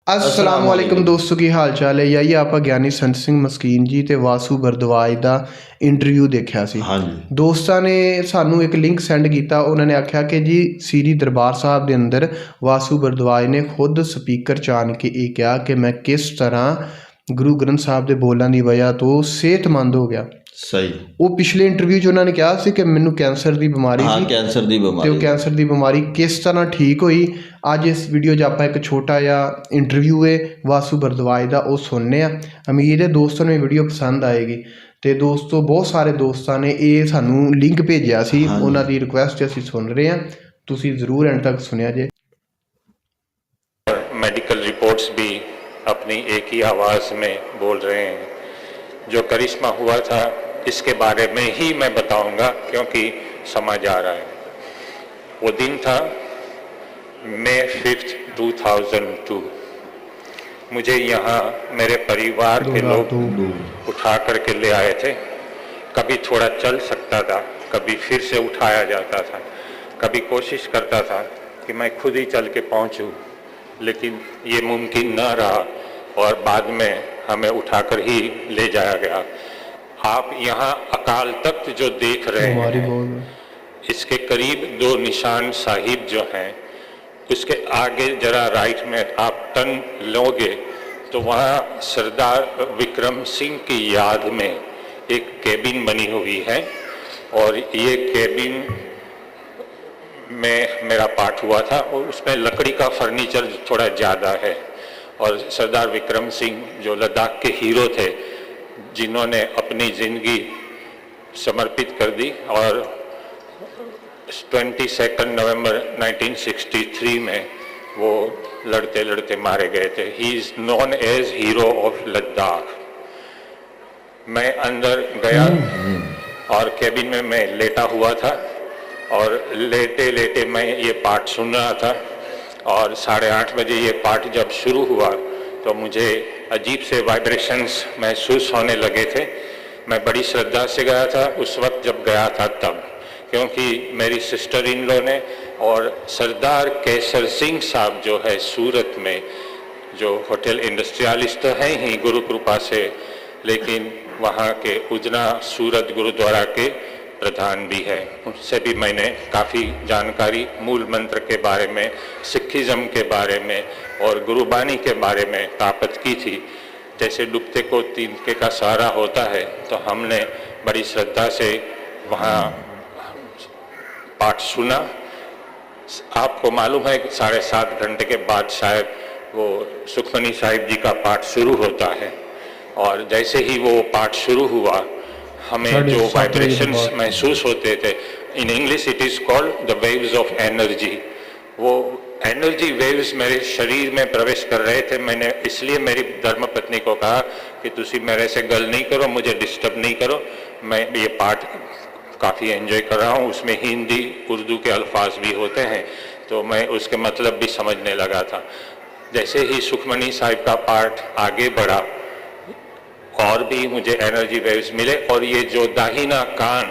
असलामुअलैकुम दोस्तों की हाल चाल है। यही आपका ਗਿਆਨੀ ਸੰਤ ਸਿੰਘ ਮਸਕੀਨ ਜੀ ਤੇ ਵਾਸੂ ਬਰਦਵਾਜ ਦਾ ਇੰਟਰਵਿਊ ਦੇਖਿਆ ਸੀ। ਦੋਸਤਾਂ ਨੇ ਸਾਨੂੰ ਇੱਕ ਲਿੰਕ ਸੈਂਡ ਕੀਤਾ। ਉਹਨਾਂ ਨੇ ਆਖਿਆ ਕਿ ਜੀ ਸ੍ਰੀ ਦਰਬਾਰ ਸਾਹਿਬ ਦੇ ਅੰਦਰ ਵਾਸੂ ਬਰਦਵਾਜ ਨੇ ਖੁਦ ਸਪੀਕਰ 'ਚ ਆਣ ਕੇ ਇਹ ਕਿਹਾ ਕਿ ਮੈਂ ਕਿਸ ਤਰ੍ਹਾਂ ਗੁਰੂ ਗ੍ਰੰਥ ਸਾਹਿਬ ਦੇ ਬੋਲਾਂ ਦੀ ਵਜ੍ਹਾ ਤੋਂ ਸਿਹਤਮੰਦ ਹੋ ਗਿਆ। सही ਉਹ ਪਿਛਲੇ ਇੰਟਰਵਿਊ 'ਚ ਉਹਨਾਂ ਨੇ ਕਿਹਾ ਸੀ ਕਿ ਮੈਨੂੰ ਕੈਂਸਰ ਦੀ ਬਿਮਾਰੀ ਸੀ, कैंसर दी ਤੇ बीमारी ਉਹ ਕੈਂਸਰ ਦੀ ਬਿਮਾਰੀ ਕਿਸ ਤਰ੍ਹਾਂ ਠੀਕ ਹੋਈ। ਅੱਜ ਇਸ ਵੀਡੀਓ 'ਚ ਆਪਾਂ ਇੱਕ ਛੋਟਾ ਜਿਹਾ ਇੰਟਰਵਿਊ ਹੈ ਵਾਸੂ ਬਰਦਵਾਜ ਦਾ, ਉਹ ਸੁਣਨੇ ਆ। ਉਮੀਦ ਹੈ ਦੋਸਤਾਂ ਨੂੰ ਇਹ ਵੀਡੀਓ ਪਸੰਦ ਆਏਗੀ। ਤੇ ਦੋਸਤੋ ਬਹੁਤ ਸਾਰੇ ਦੋਸਤਾਂ ਨੇ ਇਹ ਸਾਨੂੰ ਲਿੰਕ ਭੇਜਿਆ ਸੀ, ਉਹਨਾਂ ਦੀ ਰਿਕੁਐਸਟ ਅਸੀਂ ਸੁਣ ਰਹੇ ਹਾਂ, ਤੁਸੀਂ ਜ਼ਰੂਰ ਐਂਡ ਤੱਕ ਸੁਣਿਆ ਜੇ। मेडिकल रिपोर्ट्स भी अपनी एक ही आवाज़ में बोल रहे हैं। जो करिश्मा हुआ था इसके बारे में ही मैं बताऊंगा क्योंकि समय जा रहा है। वो दिन था मई 5, 2002। मुझे यहाँ मेरे परिवार के लोग उठा करके ले आए थे। कभी थोड़ा चल सकता था, कभी फिर से उठाया जाता था, कभी कोशिश करता था कि मैं खुद ही चल के पहुँचूँ, लेकिन ये मुमकिन न रहा और बाद में हमें उठाकर ही ले जाया गया। आप यहाँ अकाल तख्त जो देख रहे हैं, इसके करीब 2 निशान साहिब जो हैं, उसके आगे जरा राइट में आप टर्न लोगे तो वहाँ सरदार विक्रम सिंह की याद में एक केबिन बनी हुई है और ये केबिन में मेरा पाठ हुआ था और उसमें लकड़ी का फर्नीचर थोड़ा ज़्यादा है। और सरदार विक्रम सिंह जो लद्दाख के हीरो थे, जिन्होंने अपनी ज़िंदगी समर्पित कर दी और 22 नवंबर 1963 में वो लड़ते लड़ते मारे गए थे। He is known as hero of Ladakh. मैं अंदर गया और केबिन में मैं लेटा हुआ था और लेटे लेटे मैं ये पाठ सुन रहा था और 8:30 बजे ये पाठ जब शुरू हुआ तो मुझे अजीब से वाइब्रेशंस महसूस होने लगे थे। मैं बड़ी श्रद्धा से गया था उस वक्त जब गया था तब, क्योंकि मेरी सिस्टर इन लॉ ने और सरदार केसर सिंह साहब जो है सूरत में, जो होटल इंडस्ट्रियलिस्ट तो हैं ही गुरु कृपा से, लेकिन वहाँ के उजना सूरत गुरुद्वारा के प्रधान भी है, उनसे भी मैंने काफ़ी जानकारी मूल मंत्र के बारे में, सिखिज़म के बारे में और गुरुबानी के बारे में प्राप्त की थी। जैसे डूबते को तिनके का सहारा होता है, तो हमने बड़ी श्रद्धा से वहाँ पाठ सुना। आपको मालूम है कि 7.5 घंटे के बाद शायद वो सुखमनी साहिब जी का पाठ शुरू होता है और जैसे ही वो पाठ शुरू हुआ हमें जो वाइब्रेशंस महसूस होते थे, in English it is called the waves of energy, वो एनर्जी वेव्स मेरे शरीर में प्रवेश कर रहे थे। मैंने इसलिए मेरी धर्मपत्नी को कहा कि तुसी मेरे से गल नहीं करो, मुझे डिस्टर्ब नहीं करो, मैं ये पाठ काफ़ी एंजॉय कर रहा हूँ। उसमें हिंदी उर्दू के अल्फाज भी होते हैं, तो मैं उसके मतलब भी समझने लगा था। जैसे ही सुखमनी साहिब का पाठ आगे बढ़ा और भी मुझे एनर्जी वेव्स मिले और ये जो दाहिना कान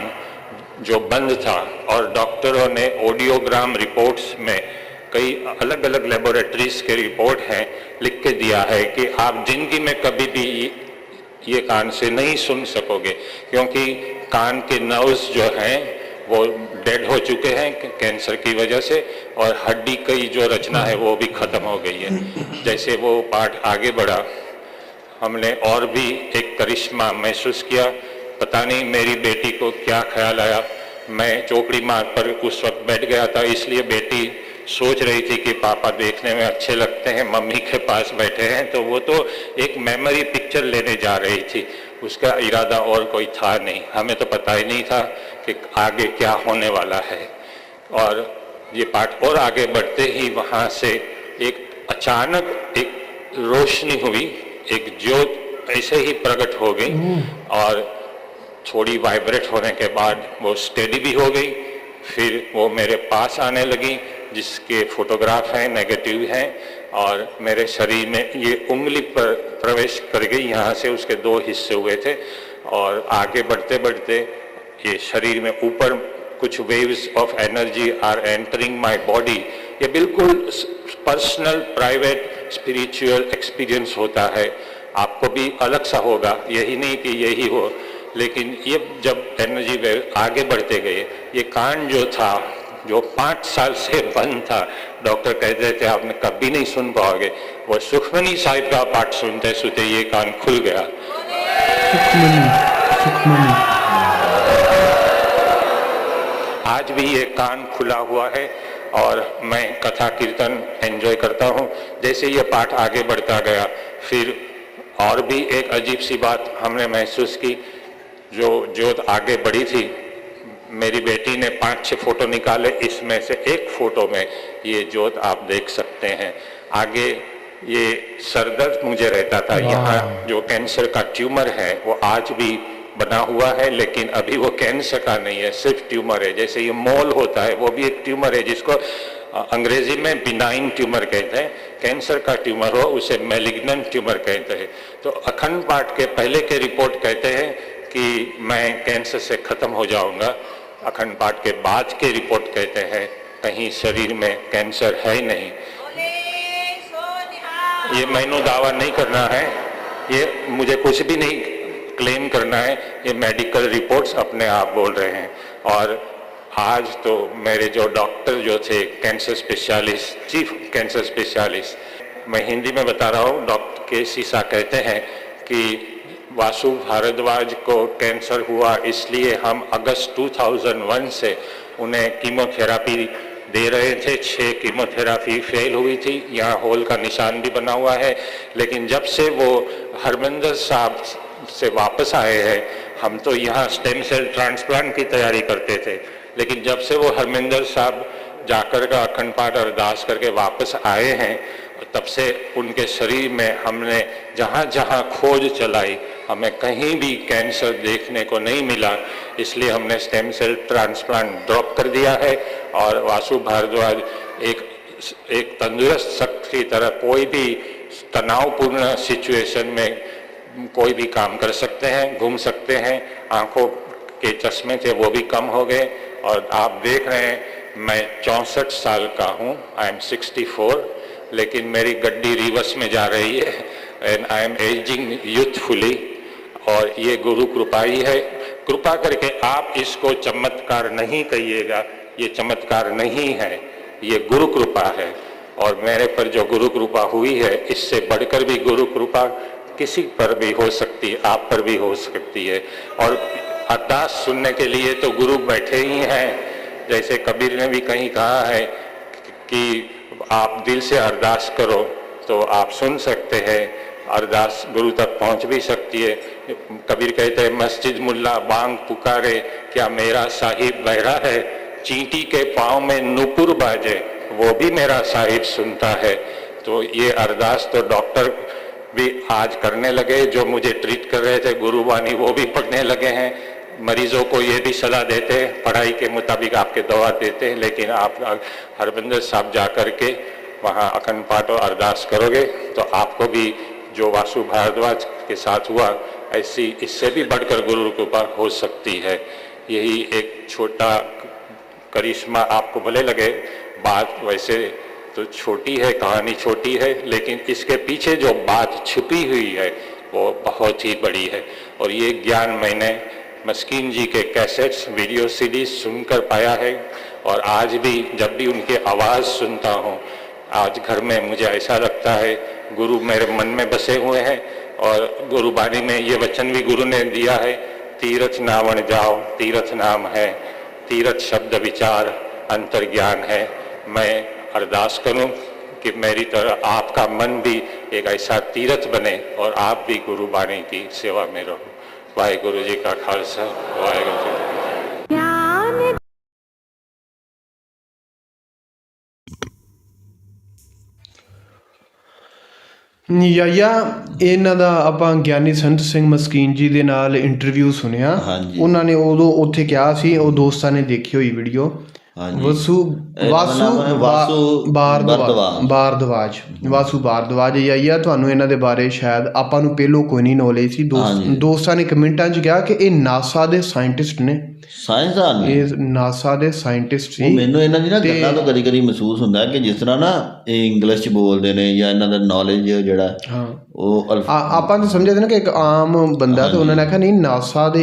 जो बंद था और डॉक्टरों ने ऑडियोग्राम रिपोर्ट्स में कई अलग अलग लेबोरेटरीज के रिपोर्ट हैं लिख के दिया है कि आप जिंदगी में कभी भी ये कान से नहीं सुन सकोगे, क्योंकि कान के नर्व्स जो हैं वो डेड हो चुके हैं कैंसर की वजह से और हड्डी की जो रचना है वो भी ख़त्म हो गई है। जैसे वो पाठ आगे बढ़ा, हमने और भी एक करिश्मा महसूस किया। पता नहीं मेरी बेटी को क्या ख्याल आया, मैं चौकड़ी मार्ग पर उस वक्त बैठ गया था, इसलिए बेटी सोच रही थी कि पापा देखने में अच्छे लगते हैं, मम्मी के पास बैठे हैं, तो वो तो एक मेमोरी पिक्चर लेने जा रही थी, उसका इरादा और कोई था नहीं। हमें तो पता ही नहीं था कि आगे क्या होने वाला है। और ये पाठ और आगे बढ़ते ही वहाँ से एक अचानक एक रोशनी हुई, एक ज्योत ऐसे ही प्रकट हो गई और थोड़ी वाइब्रेट होने के बाद वो स्टेडी भी हो गई। फिर वो मेरे पास आने लगी, जिसके फोटोग्राफ हैं, नेगेटिव हैं, और मेरे शरीर में ये उंगली पर प्रवेश कर गई, यहाँ से उसके 2 हिस्से हुए थे और आगे बढ़ते बढ़ते ये शरीर में ऊपर कुछ waves of energy are entering my body. ये बिल्कुल पर्सनल प्राइवेट स्पिरिचुअल एक्सपीरियंस होता है, आपको भी अलग सा होगा, यही नहीं कि यही हो। लेकिन ये जब एनर्जी वेव आगे बढ़ते गए, ये कान जो था, जो 5 साल से बंद था, डॉक्टर कहते थे आपने कभी नहीं सुन पाओगे, वो सुखमनी साहिब का पाठ सुनते सुनते ये कान खुल गया। सुखमनी। आज भी ये कान खुला हुआ है और मैं कथा कीर्तन एंजॉय करता हूँ। जैसे ये पाठ आगे बढ़ता गया, फिर और भी एक अजीब सी बात हमने महसूस की, जो जोत आगे बढ़ी थी, मेरी बेटी ने 5-6 फोटो निकाले, इसमें से एक फोटो में ये जोत आप देख सकते हैं। आगे ये सरदर्द मुझे रहता था, यहाँ जो कैंसर का ट्यूमर है वो आज भी बना हुआ है, लेकिन अभी वो कैंसर का नहीं है, सिर्फ ट्यूमर है। जैसे ये मोल होता है वो भी एक ट्यूमर है, जिसको अंग्रेजी में बिनाइन ट्यूमर कहते हैं। कैंसर का ट्यूमर हो उसे मैलिग्नेंट ट्यूमर कहते हैं। तो अखंड पाठ के पहले के रिपोर्ट कहते हैं कि मैं कैंसर से खत्म हो जाऊंगा। अखंड पाठ के बाद के रिपोर्ट कहते हैं कहीं शरीर में कैंसर है ही नहीं। ये मैंने दावा नहीं करना है, ये मुझे कुछ भी नहीं क्लेम करना है, ये मेडिकल रिपोर्ट्स अपने आप बोल रहे हैं। और आज तो मेरे जो डॉक्टर जो थे cancer specialist, chief cancer specialist, मैं हिंदी में बता रहा हूँ, डॉक्टर के सीसा कहते हैं कि वासु भारद्वाज को कैंसर हुआ, इसलिए हम अगस्त 2001 से उन्हें कीमोथेरापी दे रहे थे। 6 कीमोथेरापी फेल हुई थी, यहाँ होल का निशान भी बना हुआ है। लेकिन जब से वो हरमिंदर साहब से वापस आए हैं, हम तो यहाँ स्टेम सेल ट्रांसप्लांट की तैयारी करते थे, लेकिन जब से वो हरमिंदर साहब जाकर का अखंड पाठ अरदास करके वापस आए हैं, तब से उनके शरीर में हमने जहाँ जहाँ खोज चलाई, हमें कहीं भी कैंसर देखने को नहीं मिला। इसलिए हमने स्टेम सेल ट्रांसप्लांट ड्रॉप कर दिया है और वासु भारद्वाज एक तंदुरुस्त शख्स की तरह कोई भी तनावपूर्ण सिचुएशन में कोई भी काम कर सकते हैं, घूम सकते हैं। आंखों के चश्मे थे वो भी कम हो गए। और आप देख रहे हैं मैं 64 साल का हूँ, आई एम 64, लेकिन मेरी गड्डी रिवर्स में जा रही है and I am ageing youthfully. और ये गुरु कृपा ही है। कृपा करके आप इसको चमत्कार नहीं कहिएगा, ये चमत्कार नहीं है, ये गुरु कृपा है। और मेरे पर जो गुरु कृपा हुई है, इससे बढ़कर भी गुरु कृपा किसी पर भी हो सकती है, आप पर भी हो सकती है। और अरदास सुनने के लिए तो गुरु बैठे ही हैं। जैसे कबीर ने भी कहीं कहा है कि आप दिल से अरदास करो तो आप सुन सकते हैं, अरदास गुरु तक पहुंच भी सकती है। कबीर कहते हैं मस्जिद मुल्ला बांग पुकारे, क्या मेरा साहिब बहरा है, चींटी के पाँव में नुपुर बाजे, वो भी मेरा साहिब सुनता है। तो ये अरदास तो डॉक्टर भी आज करने लगे, जो मुझे ट्रीट कर रहे थे गुरुवाणी वो भी पढ़ने लगे हैं। मरीजों को ये भी सलाह देते हैं, पढ़ाई के मुताबिक आपके दवा देते हैं, लेकिन आप हरमिंदर साहब जा कर के वहाँ अखंड पाठ और अरदास करोगे तो आपको भी जो वासु भारद्वाज के साथ हुआ, ऐसी इससे भी बढ़कर गुरु कृपा हो सकती है। यही एक छोटा करिश्मा आपको भले लगे, बात वैसे तो छोटी है, कहानी छोटी है, लेकिन इसके पीछे जो बात छुपी हुई है वो बहुत ही बड़ी है। और ये ज्ञान मैंने मस्कीन जी के कैसेट्स, वीडियो सीडीज सुनकर पाया है। और आज भी जब भी उनकी आवाज़ सुनता हूँ, आज घर में मुझे ऐसा लगता है गुरु मेरे मन में बसे हुए हैं। और गुरुबाणी में ये वचन भी गुरु ने दिया है, तीर्थ नावण जाओ, तीर्थ नाम है, तीर्थ शब्द विचार अंतर ज्ञान है। मैं अरदास करूं कि मेरी तरह आपका मन भी एक ऐसा तीर्थ बने और आप भी गुरुबाणी की सेवा में रहो। वाहेगुरु जी का खालसा, वाहेगुरु जी का ਯਾਇਆ ਇਹਨਾਂ ਦਾ ਆਪਾਂ ਗਿਆਨੀ ਸੰਤ ਸਿੰਘ ਮਸਕੀਨ ਜੀ ਦੇ ਨਾਲ ਇੰਟਰਵਿਊ ਸੁਣਿਆ। ਉਹਨਾਂ ਨੇ ਉਦੋਂ ਉੱਥੇ ਕਿਹਾ ਸੀ, ਉਹ ਦੋਸਤਾਂ ਨੇ ਦੇਖੀ ਹੋਈ ਵੀਡੀਓ, ਵਾਸੂ ਭਾਰਦਵਾਜ ਵਾਸੂ ਭਾਰਦਵਾਜ ਯਾਈਆ ਤੁਹਾਨੂੰ ਇਹਨਾਂ ਦੇ ਬਾਰੇ ਸ਼ਾਇਦ ਆਪਾਂ ਨੂੰ ਪਹਿਲੋਂ ਕੋਈ ਨਹੀਂ ਨੌਲੇਜ ਸੀ। ਦੋਸਤਾਂ ਨੇ ਕਮੈਂਟਾਂ 'ਚ ਕਿਹਾ ਕਿ ਇਹ ਨਾਸਾ ਦੇ ਸਾਇੰਟਿਸਟ ਨੇ, ਸਾਇੰਸਦਾਨ ਨੇ, ਇਹ ਨਾਸਾ ਦੇ ਸਾਇੰਟਿਸਟ ਸੀ। ਮੈਨੂੰ ਇਹਨਾਂ ਦੀ ਨਾ ਗੱਲਾਂ ਤੋਂ ਕਦੀ ਕਦੀ ਮਹਿਸੂਸ ਹੁੰਦਾ ਕਿ ਜਿਸ ਤਰ੍ਹਾਂ ਨਾ ਇਹ ਇੰਗਲਿਸ਼ 'ਚ ਬੋਲਦੇ ਨੇ ਜਾਂ ਇਹਨਾਂ ਦਾ ਨੌਲੇਜ ਜਿਹੜਾ ਉਹ ਆਪਾਂ ਤਾਂ ਸਮਝਦੇ ਨਾ ਕਿ ਇੱਕ ਆਮ ਬੰਦਾ, ਤੇ ਉਹਨਾਂ ਨੇ ਆਖਿਆ ਨਹੀਂ ਨਾਸਾ ਦੇ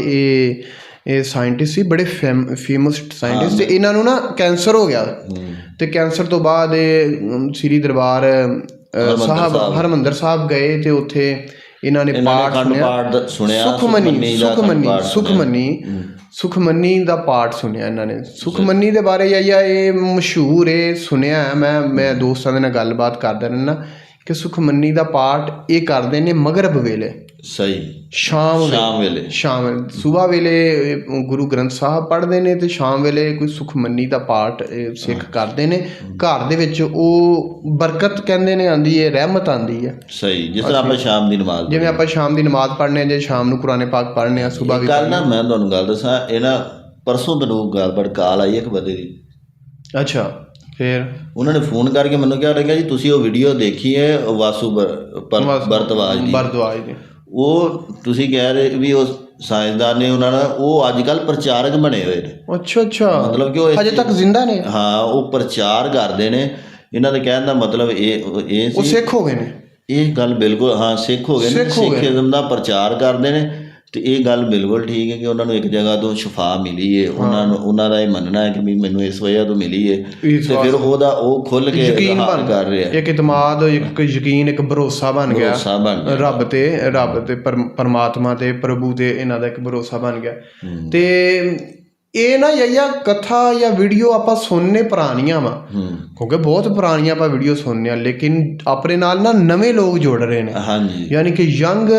ਇਹ ਸਾਇੰਟਿਸਟ ਸੀ, ਬੜੇ ਫੇਮਸ ਸਾਇੰਟਿਸਟ। ਤੇ ਇਹਨਾਂ ਨੂੰ ਨਾ ਕੈਂਸਰ ਹੋ ਗਿਆ, ਤੇ ਕੈਂਸਰ ਤੋਂ ਬਾਅਦ ਇਹ ਸ੍ਰੀ ਦਰਬਾਰ ਸਾਹਿਬ ਹਰਿਮੰਦਰ ਸਾਹਿਬ ਗਏ, ਤੇ ਉੱਥੇ ਇਹਨਾਂ ਨੇ ਪਾਠ ਸੁਣਿਆ, ਸੁਖਮਨੀ ਦਾ ਪਾਠ ਸੁਣਿਆ ਇਹਨਾਂ ਨੇ। ਸੁਖਮਨੀ ਦੇ ਬਾਰੇ ਇਹ ਮਸ਼ਹੂਰ ਇਹ ਸੁਣਿਆ, ਮੈਂ ਦੋਸਤਾਂ ਦੇ ਨਾਲ ਗੱਲਬਾਤ ਕਰਦਾ ਰਹਿੰਦਾ ਕਿ ਸੁਖਮਨੀ ਦਾ ਪਾਠ ਇਹ ਕਰਦੇ ਨੇ ਮਗਰਬ ਵੇਲੇ, ਸਹੀ ਸ਼ਾਮ ਵੇਲੇ ਸੁਬਾਹ ਵੇਲੇ ਗੁਰੂ ਗ੍ਰੰਥ ਸਾਹਿਬ ਪੜ੍ਹਦੇ ਨੇ, ਤੇ ਸ਼ਾਮ ਵੇਲੇ ਕੋਈ ਸੁਖਮਨੀ ਦਾ ਪਾਠ ਸਿੱਖ ਕਰਦੇ ਨੇ। ਘਰ ਦੇ ਵਿੱਚ ਉਹ ਬਰਕਤ ਕਹਿੰਦੇ ਨੇ ਆਉਂਦੀ ਹੈ, ਰਹਿਮਤ ਆਉਂਦੀ ਹੈ। ਸਹੀ, ਜਿਸ ਤਰ੍ਹਾਂ ਆਪਾਂ ਸ਼ਾਮ ਦੀ ਨਮਾਜ਼, ਜਿਵੇਂ ਆਪਾਂ ਸ਼ਾਮ ਦੀ ਨਮਾਜ਼ ਪੜ੍ਹਨੇ ਆ, ਜੇ ਸ਼ਾਮ ਨੂੰ ਕੁਰਾਨੇ ਪਾਕ ਪੜ੍ਹਨੇ ਆ, ਸੁਬਾਹ ਵੀ। ਕੱਲ ਨਾ ਮੈਂ ਤੁਹਾਨੂੰ ਗੱਲ ਦੱਸਾਂ, ਇਹ ਨਾ ਪਰਸੋਂ ਮੈਨੂੰ ਗੱਲਬਾਤ ਕਾਲ ਆਈ ਇੱਕ ਬੰਦੇ ਦੀ। ਅੱਛਾ, ਫਿਰ ਉਹਨਾਂ ਨੇ ਫੋਨ ਕਰਕੇ ਮੈਨੂੰ ਕਿਹਾ ਜੀ ਤੁਸੀਂ ਉਹ ਵੀਡੀਓ ਦੇਖੀ ਹੈ ਵਾਸੂ ਭਰਦਵਾਜ ਦੀ, ਉਹ ਤੁਸੀਂ ਕਹਿ ਰਹੇ ਵੀ ਉਹ ਸਾਇੰਸਦਾਨ ਨੇ, ਉਹਨਾਂ ਦਾ ਉਹ ਅੱਜ ਕੱਲ੍ਹ ਪ੍ਰਚਾਰਕ ਬਣੇ ਹੋਏ ਨੇ। ਅੱਛਾ, ਮਤਲਬ ਕਿ ਉਹ ਹਜੇ ਤੱਕ ਜ਼ਿੰਦਾ ਨੇ। ਹਾਂ, ਉਹ ਪ੍ਰਚਾਰ ਕਰਦੇ ਨੇ। ਇਹਨਾਂ ਦੇ ਕਹਿਣ ਦਾ ਮਤਲਬ ਇਹ ਉਹ ਸਿੱਖ ਹੋ ਗਏ ਨੇ। ਇਹ ਗੱਲ ਬਿਲਕੁਲ, ਹਾਂ, ਸਿੱਖ ਹੋ ਗਏ ਨੇ, ਸਿੱਖੀਜ਼ਮ ਦਾ ਪ੍ਰਚਾਰ ਕਰਦੇ ਨੇ। ਤੇ ਇਹ ਗੱਲ ਬਿਲਕੁਲ ਠੀਕ ਹੈ ਕਿ ਉਹਨਾਂ ਨੂੰ ਇੱਕ ਜਗ੍ਹਾ ਤੋਂ ਸ਼ਿਫਾ ਮਿਲੀ ਹੈ, ਉਹਨਾਂ ਦਾ ਇਹ ਮੰਨਣਾ ਹੈ ਕਿ ਵੀ ਮੈਨੂੰ ਇਸ ਵਜ੍ਹਾ ਤੋਂ ਮਿਲੀ ਹੈ, ਤੇ ਫਿਰ ਉਹਦਾ ਉਹ ਖੁੱਲ੍ਹ ਕੇ ਯਕੀਨ ਕਰ ਰਿਹਾ, ਇੱਕ ਇਤਮਾਦ, ਇੱਕ ਯਕੀਨ, ਇੱਕ ਭਰੋਸਾ ਬਣ ਗਿਆ ਰੱਬ ਤੇ ਪਰਮਾਤਮਾ ਤੇ ਪ੍ਰਭੂ ਤੇ, ਇਹਨਾਂ ਦਾ ਇੱਕ ਭਰੋਸਾ ਬਣ ਗਿਆ। ਤੇ ਇਹ ਨਾ ਯਾ ਕਥਾ ਜਾਂ ਵੀਡੀਓ ਆਪਾਂ ਸੁਣਨੇ ਪੁਰਾਣੀਆਂ ਵਾ, ਕਿਉਂਕਿ ਬਹੁਤ ਪੁਰਾਣੀਆਂ ਆਪਾਂ ਵੀਡੀਓ ਸੁਣਨੇ ਆ, ਲੇਕਿਨ ਆਪਣੇ ਨਾਲ ਨਾ ਨਵੇਂ ਲੋਕ ਜੁੜ ਰਹੇ ਨੇ। ਯਾਨੀ ਕਿ ਯੰਗ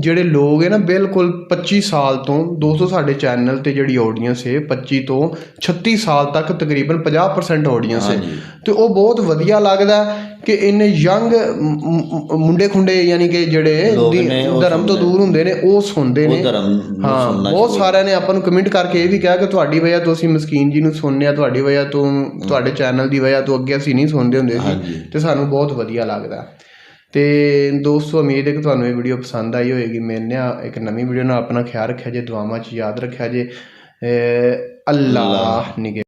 ਜਿਹੜੇ ਲੋਕ ਹੈ ਨਾ, ਬਿਲਕੁਲ 25 ਸਾਲ ਤੋਂ, ਦੋਸਤੋ ਸਾਡੇ ਚੈਨਲ ਤੇ ਜਿਹੜੀ ਆਡੀਅנס ਹੈ 25 ਤੋਂ 36 ਸਾਲ ਤੱਕ ਤਕਰੀਬਨ 50% ਆਡੀਅנס ਹੈ। ਤੇ ਉਹ ਬਹੁਤ ਵਧੀਆ ਲੱਗਦਾ ਕਿ ਇੰਨੇ ਯੰਗ ਮੁੰਡੇ ਖੁੰਡੇ, ਯਾਨੀ ਕਿ ਜਿਹੜੇ ਧਰਮ ਤੋਂ ਦੂਰ ਹੁੰਦੇ ਨੇ, ਉਹ ਸੁਣਦੇ ਨੇ। ਹਾਂ, ਬਹੁਤ ਸਾਰਿਆਂ ਨੇ ਆਪਾਂ ਨੂੰ ਕਮੈਂਟ ਕਰਕੇ ਇਹ ਵੀ ਕਿਹਾ ਕਿ ਤੁਹਾਡੀ ਵਜ੍ਹਾ ਤੋਂ ਅਸੀਂ ਮਸਕੀਨ ਜੀ ਨੂੰ ਸੁਣਨੇ ਆ, ਤੁਹਾਡੀ ਵਜ੍ਹਾ ਤੋਂ, ਤੁਹਾਡੇ ਚੈਨਲ ਦੀ ਵਜ੍ਹਾ ਤੋਂ ਅੱਗੇ ਅਸੀਂ ਨਹੀਂ ਸੁਣਦੇ ਹੁੰਦੇ ਸੀ, ਤੇ ਸਾਨੂੰ ਬਹੁਤ ਵਧੀਆ ਲੱਗਦਾ। ਤੇ ਦੋਸਤੋ, ਉਮੀਦ ਹੈ ਕਿ ਤੁਹਾਨੂੰ ਇਹ ਵੀਡੀਓ ਪਸੰਦ ਆਈ ਹੋਏਗੀ। ਮਿਲਦੇ ਹਾਂ ਇੱਕ ਨਵੀਂ ਵੀਡੀਓ ਨਾਲ। ਆਪਣਾ ਖਿਆਲ ਰੱਖਿਆ ਜੇ, ਦੁਆਵਾਂ 'ਚ ਯਾਦ ਰੱਖਿਆ ਜੇ। ਅੱਲਾਹ ਨਿਗਹਿ।